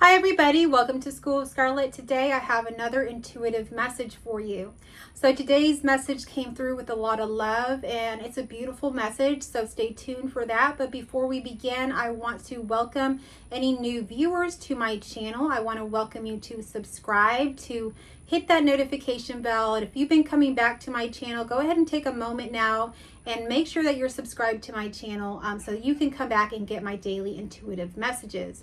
Hi everybody, welcome to School of Scarlet. Today I have another intuitive message for you. So today's message came through with a lot of love and it's a beautiful message, so stay tuned for that. But before we begin, I want to welcome any new viewers to my channel. I want to welcome you to subscribe, to hit that notification bell, and if you've been coming back to my channel, go ahead and take a moment now and make sure that you're subscribed to my channel so you can come back and get my daily intuitive messages.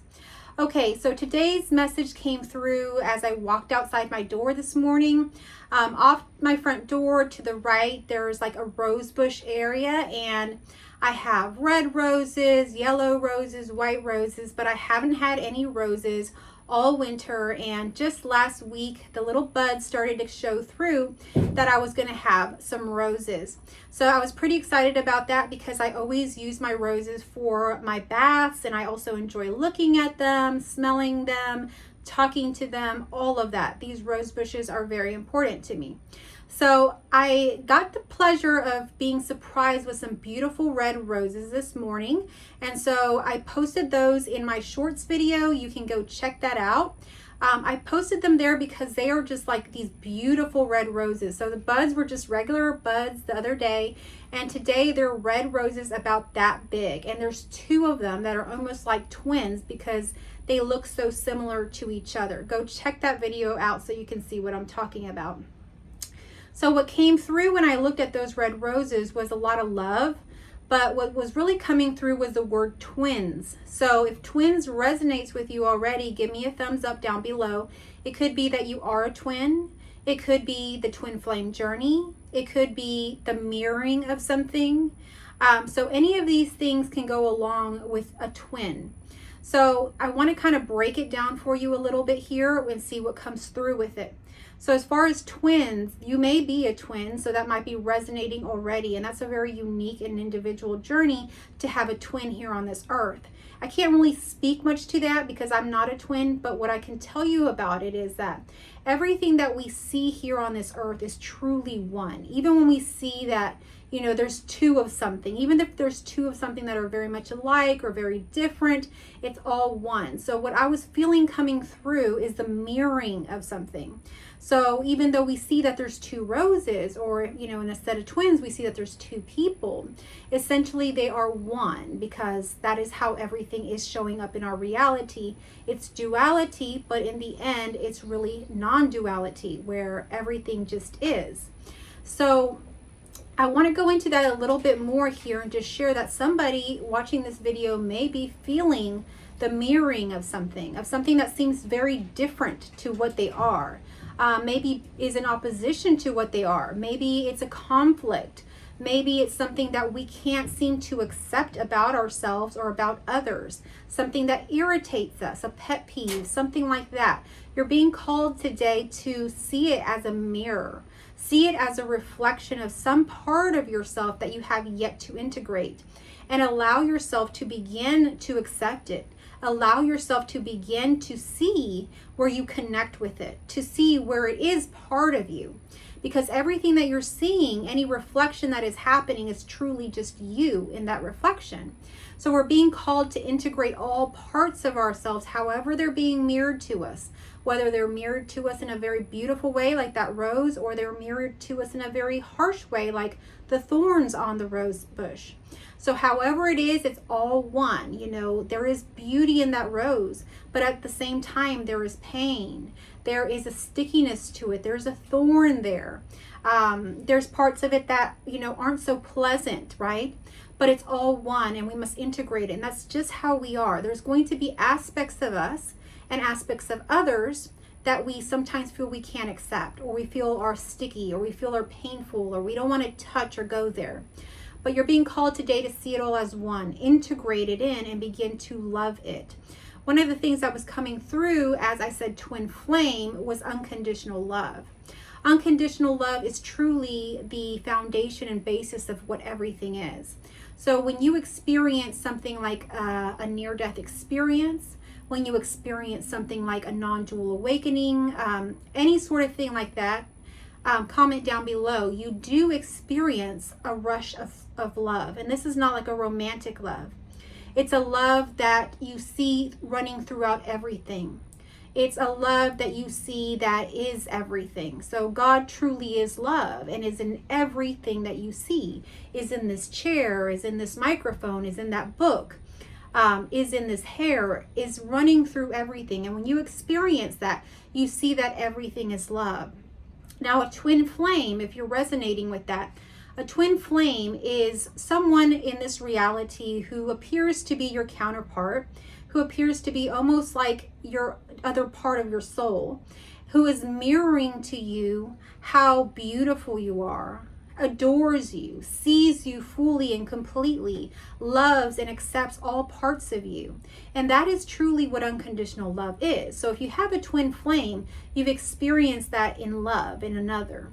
Okay, so today's message came through as I walked outside my door this morning. Off my front door to the right, there's like a rose bush area, and I have red roses, yellow roses, white roses, but I haven't had any roses all winter. And just last week, the little buds started to show through that I was going to have some roses. So I was pretty excited about that because I always use my roses for my baths, and I also enjoy looking at them, smelling them, talking to them, all of that. These rose bushes are very important to me. So I got the pleasure of being surprised with some beautiful red roses this morning. And so I posted those in my shorts video. You can go check that out. I posted them there because they are just like these beautiful red roses. So the buds were just regular buds the other day, and today they're red roses about that big. And there's two of them that are almost like twins because they look so similar to each other. Go check that video out so you can see what I'm talking about. So what came through when I looked at those red roses was a lot of love, but what was really coming through was the word twins. So if twins resonates with you already, give me a thumbs up down below. It could be that you are a twin. It could be the twin flame journey. It could be the mirroring of something. So any of these things can go along with a twin. So I want to kind of break it down for you a little bit here and see what comes through with it. So as far as twins, you may be a twin, so that might be resonating already, and that's a very unique and individual journey to have a twin here on this earth. I can't really speak much to that because I'm not a twin, but what I can tell you about it is that everything that we see here on this earth is truly one. Even when we see that, you know, there's two of something, even if there's two of something that are very much alike or very different, it's all one. So what I was feeling coming through is the mirroring of something. So even though we see that there's two roses, or, you know, in a set of twins, we see that there's two people, essentially they are one, because that is how everything is showing up in our reality. It's duality, but in the end, it's really non-duality, where everything just is. So I want to go into that a little bit more here and just share that somebody watching this video may be feeling the mirroring of something that seems very different to what they are. Maybe is in opposition to what they are. Maybe it's a conflict. Maybe it's something that we can't seem to accept about ourselves or about others. Something that irritates us, a pet peeve, something like that. You're being called today to see it as a mirror. See it as a reflection of some part of yourself that you have yet to integrate, and allow yourself to begin to accept it. Allow yourself to begin to see where you connect with it, to see where it is part of you. Because everything that you're seeing, any reflection that is happening, is truly just you in that reflection. So we're being called to integrate all parts of ourselves, however they're being mirrored to us. Whether they're mirrored to us in a very beautiful way, like that rose, or they're mirrored to us in a very harsh way, like the thorns on the rose bush. So however it is, it's all one. You know, there is beauty in that rose, but at the same time, there is pain. There is a stickiness to it. There's a thorn there. There's parts of it that, you know, aren't so pleasant, right? But it's all one, and we must integrate it. And that's just how we are. There's going to be aspects of us and aspects of others that we sometimes feel we can't accept, or we feel are sticky, or we feel are painful, or we don't want to touch or go there. But you're being called today to see it all as one, integrate it in, and begin to love it. One of the things that was coming through, as I said, twin flame, was unconditional love. Unconditional love is truly the foundation and basis of what everything is. So when you experience something like a near-death experience, when you experience something like a non-dual awakening, any sort of thing like that, comment down below. You do experience a rush of love. And this is not like a romantic love. It's a love that you see running throughout everything. It's a love that you see that is everything. So God truly is love and is in everything that you see, is in this chair, is in this microphone, is in that book, is in this hair, is running through everything. And when you experience that, you see that everything is love. Now, a twin flame, if you're resonating with that, a twin flame is someone in this reality who appears to be your counterpart, who appears to be almost like your other part of your soul, who is mirroring to you how beautiful you are, adores you, sees you fully and completely, loves and accepts all parts of you. And that is truly what unconditional love is. So if you have a twin flame, you've experienced that in love in another.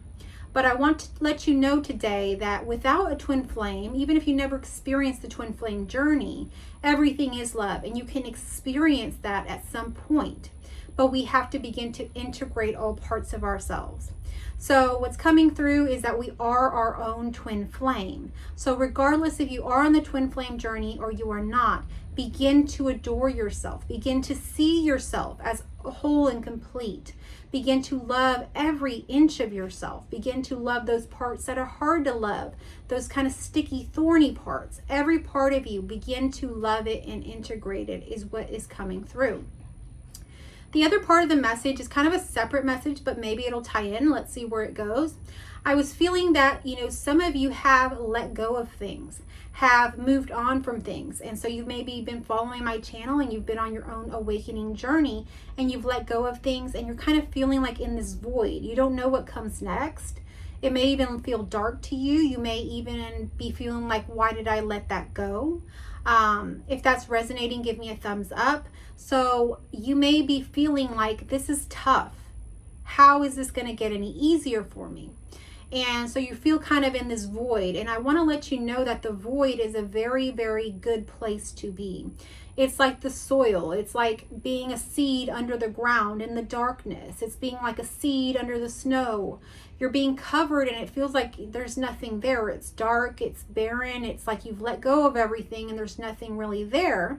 But I want to let you know today that without a twin flame, even if you never experienced the twin flame journey, everything is love, and you can experience that at some point. But we have to begin to integrate all parts of ourselves. So what's coming through is that we are our own twin flame. So regardless if you are on the twin flame journey or you are not, begin to adore yourself. Begin to see yourself as whole and complete. Begin to love every inch of yourself. Begin to love those parts that are hard to love, those kind of sticky, thorny parts. Every part of you, begin to love it and integrate it is what is coming through. The other part of the message is kind of a separate message, but maybe it'll tie in. Let's see where it goes. I was feeling that, some of you have let go of things, have moved on from things. And so you've maybe been following my channel and you've been on your own awakening journey and you've let go of things and you're kind of feeling like in this void. You don't know what comes next. It may even feel dark to you. You may even be feeling like, why did I let that go? If that's resonating, give me a thumbs up. So you may be feeling like this is tough. How is this going to get any easier for me? And so you feel kind of in this void. And I want to let you know that the void is a very, very good place to be. It's like the soil. It's like being a seed under the ground in the darkness. It's being like a seed under the snow. You're being covered and it feels like there's nothing there. It's dark, it's barren. It's like you've let go of everything and there's nothing really there.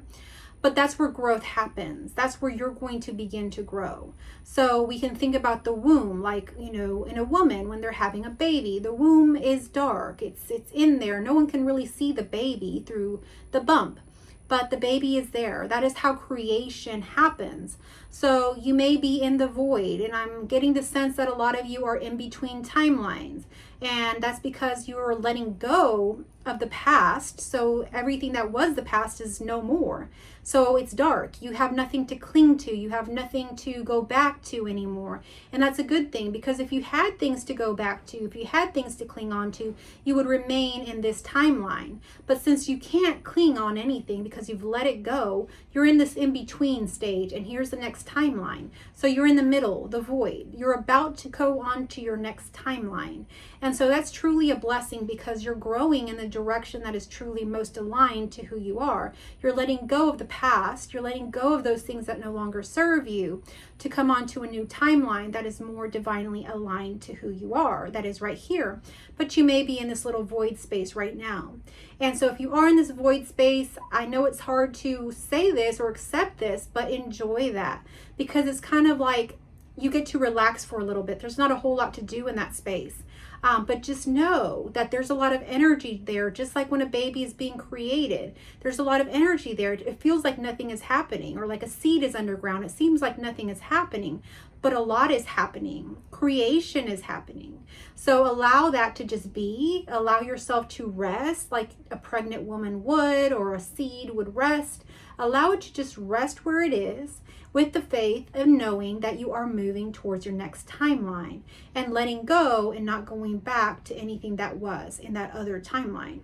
But that's where growth happens. That's where you're going to begin to grow. So we can think about the womb, like, in a woman when they're having a baby, the womb is dark. It's in there. No one can really see the baby through the bump, but the baby is there. That is how creation happens. So you may be in the void, and I'm getting the sense that a lot of you are in between timelines. And that's because you're letting go of the past. So everything that was the past is no more. So it's dark. You have nothing to cling to. You have nothing to go back to anymore. And that's a good thing, because if you had things to go back to, if you had things to cling on to, you would remain in this timeline. But since you can't cling on anything because you've let it go, you're in this in-between stage. And here's the next timeline. So you're in the middle, the void. You're about to go on to your next timeline. And so that's truly a blessing, because you're growing in the direction that is truly most aligned to who you are. You're letting go of the past. You're letting go of those things that no longer serve you to come onto a new timeline that is more divinely aligned to who you are. That is right here. But you may be in this little void space right now. And so if you are in this void space, I know it's hard to say this or accept this, but enjoy that, because it's kind of like you get to relax for a little bit. There's not a whole lot to do in that space. But just know that there's a lot of energy there, just like when a baby is being created. There's a lot of energy there. It feels like nothing is happening, or like a seed is underground. It seems like nothing is happening, but a lot is happening. Creation is happening. So allow that to just be. Allow yourself to rest like a pregnant woman would, or a seed would rest. Allow it to just rest where it is, with the faith of knowing that you are moving towards your next timeline and letting go and not going back to anything that was in that other timeline.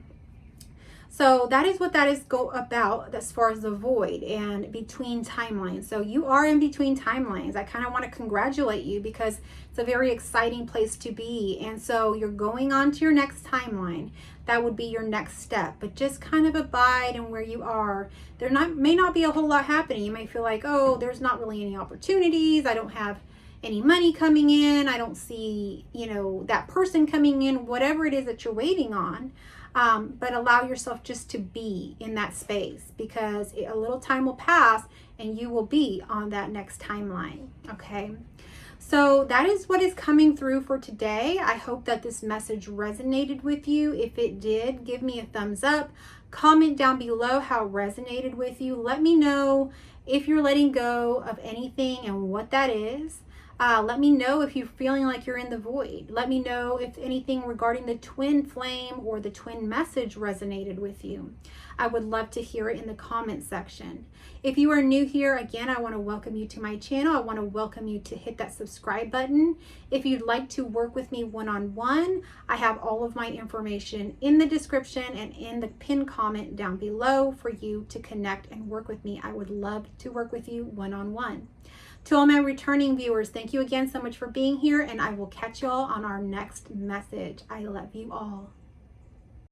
So that is what that is about as far as the void and between timelines. So you are in between timelines. I kind of want to congratulate you, because it's a very exciting place to be. And so you're going on to your next timeline. That would be your next step, but just kind of abide in where you are. May not be a whole lot happening. You may feel like, oh, there's not really any opportunities. I don't have any money coming in. I don't see, that person coming in, whatever it is that you're waiting on. but allow yourself just to be in that space, because a little time will pass and you will be on that next timeline. Okay. So that is what is coming through for today. I hope that this message resonated with you. If it did, give me a thumbs up. Comment down below how it resonated with you. Let me know if you're letting go of anything and what that is. Let me know if you're feeling like you're in the void. Let me know if anything regarding the twin flame or the twin message resonated with you. I would love to hear it in the comment section. If you are new here, again, I want to welcome you to my channel. I want to welcome you to hit that subscribe button. If you'd like to work with me one-on-one, I have all of my information in the description and in the pinned comment down below for you to connect and work with me. I would love to work with you one-on-one. To all my returning viewers, thank you again so much for being here, and I will catch you all on our next message. I love you all.